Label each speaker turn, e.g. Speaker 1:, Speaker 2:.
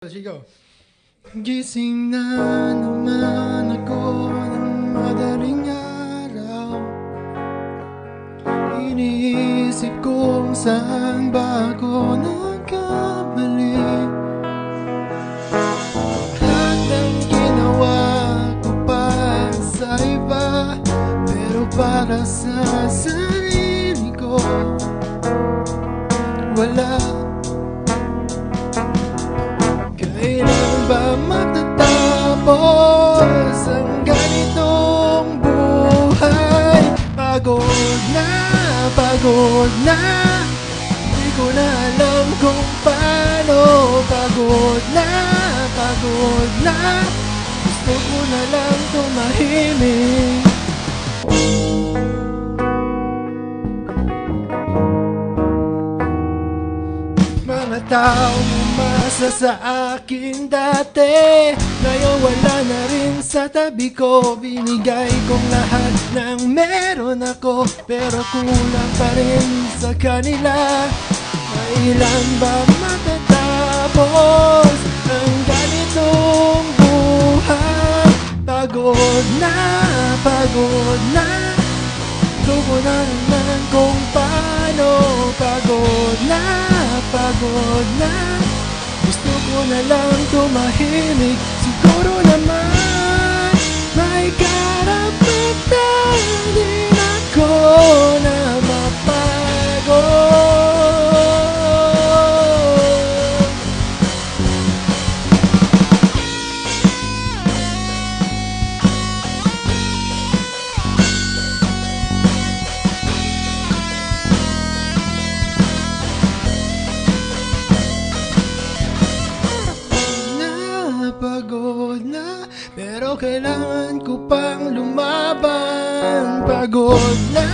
Speaker 1: Sigaw. Gising na naman ako ng madaling araw. Iniisip kung saan ba ako nagkamali. Lahat ng ginawa ko para sa iba, pero para sa sarili ko wala. Kailan ba matatapos ang ganitong buhay? Pagod na, di ko na alam kung paano. Pagod na, gusto ko na lang tumahimik. Mga taong umasa sa akin dati, ngayon wala na rin sa tabi ko. Binigay kong lahat ng meron ako, pero kulang pa rin sa kanila. Kailan ba matatapos ang ganitong buhay? Pagod na, gusto ko na naman kung paano. Pagod na, gusto ko na lang tumahimik. Siguro naman may karapatan din ako na mapagod. Pagod na, pero kailangan ko pang lumaban. Pagod na,